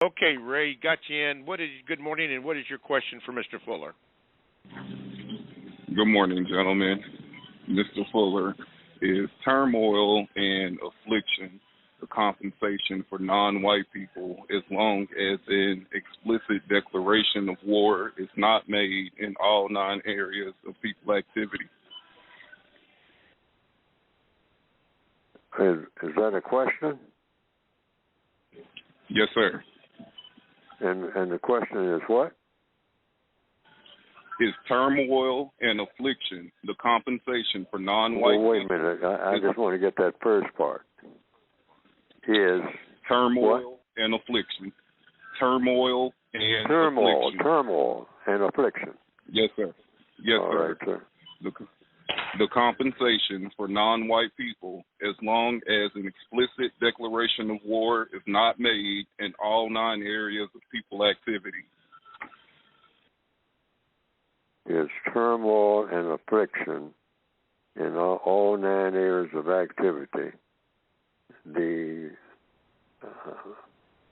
Okay, Ray, got you in. Good morning, and what is your question for Mr. Fuller? Good morning, gentlemen. Mr. Fuller, is turmoil and affliction the compensation for non-white people as long as an explicit declaration of war is not made in all 9 areas of people activity? Is that a question? Yes, sir. And the question is what? Is turmoil and affliction the compensation for non-white people? Wait a minute. I just want to get that first part. Is turmoil what? and affliction. Turmoil and affliction. Turmoil and affliction. Yes, sir. Yes, all sir. Right, sir. The compensation for non-white people, as long as an explicit declaration of war is not made in all 9 areas of people activity. Is turmoil and affliction in all 9 areas of activity. The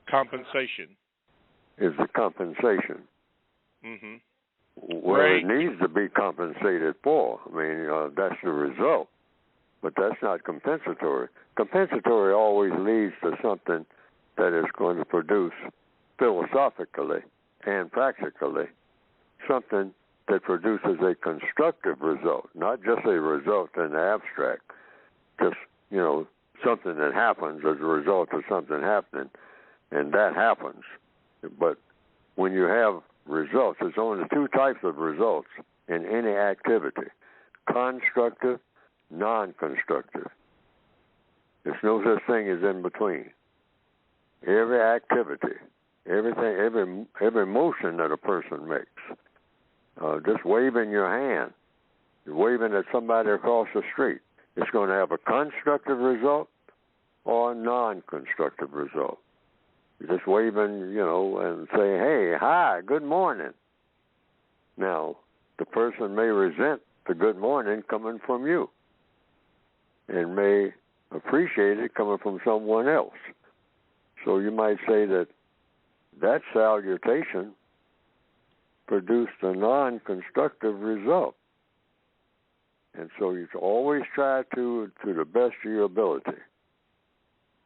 compensation is the compensation. Mm-hmm. Well, Ray. It needs to be compensated for. I mean, that's the result, but that's not compensatory. Compensatory always leads to something that is going to produce philosophically and practically something that produces a constructive result, not just a result in the abstract, just, something that happens as a result of something happening, and that happens. But when you have results, there's only 2 types of results in any activity: constructive, non-constructive. There's no such thing as in between. Every activity, every motion that a person makes, just waving your hand, waving at somebody across the street, it's going to have a constructive result or a non-constructive result. You're just waving, and saying, hey, hi, good morning. Now, the person may resent the good morning coming from you and may appreciate it coming from someone else. So you might say that salutation produced a non-constructive result. And so you always try to the best of your ability,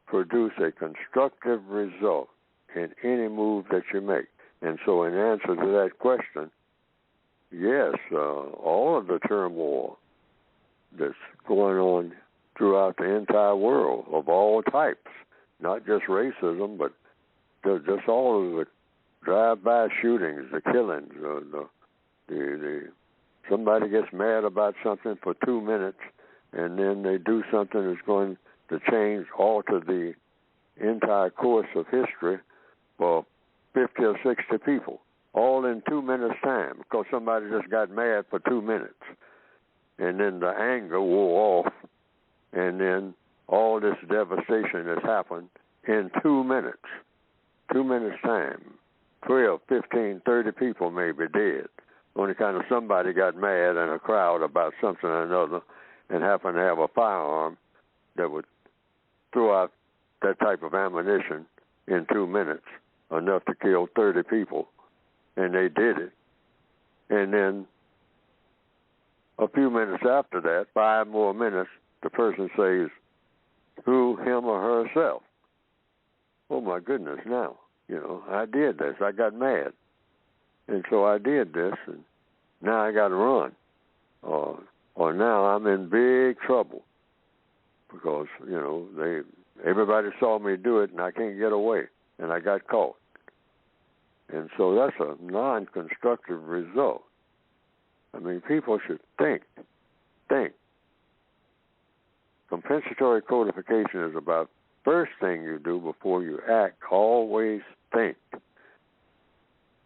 produce a constructive result in any move that you make. And so in answer to that question, yes, all of the turmoil that's going on throughout the entire world of all types, not just racism, but just all of the drive-by shootings, the killings, somebody gets mad about something for 2 minutes, and then they do something that's going to alter the entire course of history for 50 or 60 people, all in 2 minutes' time, because somebody just got mad for 2 minutes. And then the anger wore off, and then all this devastation has happened in 2 minutes. 2 minutes' time. 12, 15, 30 people may be dead. Only kind of somebody got mad in a crowd about something or another and happened to have a firearm that would throw out that type of ammunition in 2 minutes, enough to kill 30 people. And they did it. And then a few minutes after that, 5 more minutes, the person says, who, him or herself? Oh, my goodness, now. I did this. I got mad. And so I did this, and now I got to run. Or now I'm in big trouble because, everybody saw me do it, and I can't get away, and I got caught. And so that's a non-constructive result. I mean, people should think. Compensatory codification is about first thing you do before you act, always think.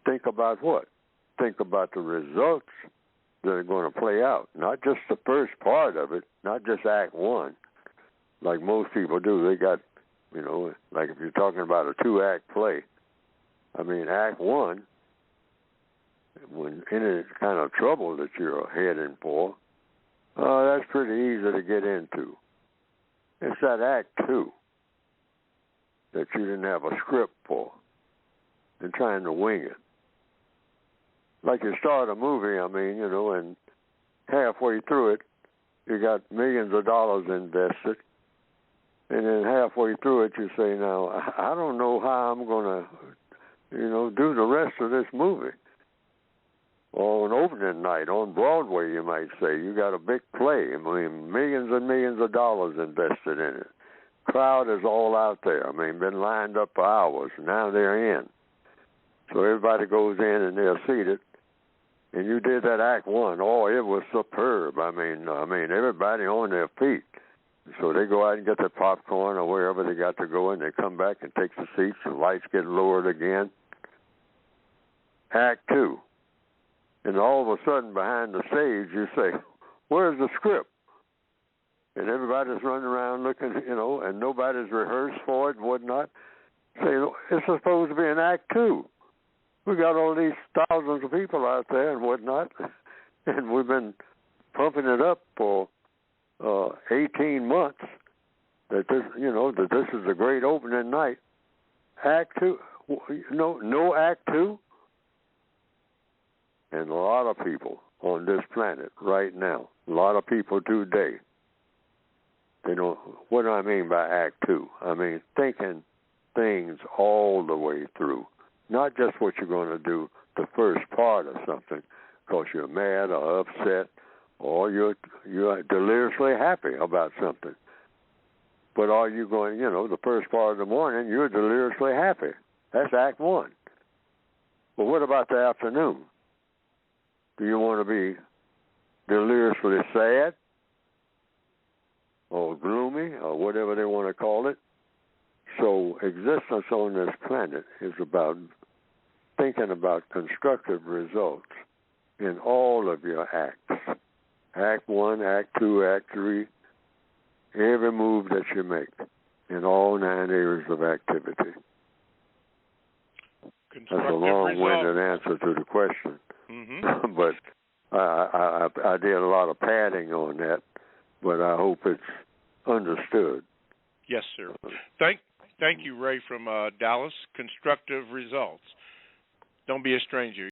Think about what? Think about the results that are going to play out, not just the first part of it, not just Act 1, like most people do. They got, like if you're talking about a 2-act play, I mean, Act 1, when any kind of trouble that you're heading for, that's pretty easy to get into. It's that Act 2 that you didn't have a script for. and trying to wing it. Like you start a movie, and halfway through it, you got millions of dollars invested, and then halfway through it, you say, now, I don't know how I'm going to, do the rest of this movie. Or an opening night on Broadway, you might say. You got a big play. Millions and millions of dollars invested in it. Crowd is all out there. Been lined up for hours. Now they're in. So everybody goes in and they're seated. And you did that act one. Oh, it was superb. Everybody on their feet. So they go out and get their popcorn or wherever they got to go, and they come back and take the seats, and lights get lowered again. Act two. And all of a sudden, behind the stage, you say, where's the script? And everybody's running around looking, and nobody's rehearsed for it and whatnot. Say, it's supposed to be an act two. We got all these thousands of people out there and whatnot, and we've been pumping it up for 18 months that this is a great opening night. Act two, no act two. And a lot of people on this planet right now, a lot of people today, they don't. What do I mean by act two? Thinking things all the way through. Not just what you're going to do the first part of something because you're mad or upset or you're deliriously happy about something. But are you going, the first part of the morning, you're deliriously happy. That's act one. But what about the afternoon? Do you want to be deliriously sad or gloomy or whatever they want to call it? So existence on this planet is about thinking about constructive results in all of your acts. Act one, act two, act three, every move that you make in all 9 areas of activity. That's a long-winded answer to the question. Mm-hmm. But I did a lot of padding on that, but I hope it's understood. Yes, sir. Thank you, Ray, from Dallas. Constructive results. Don't be a stranger.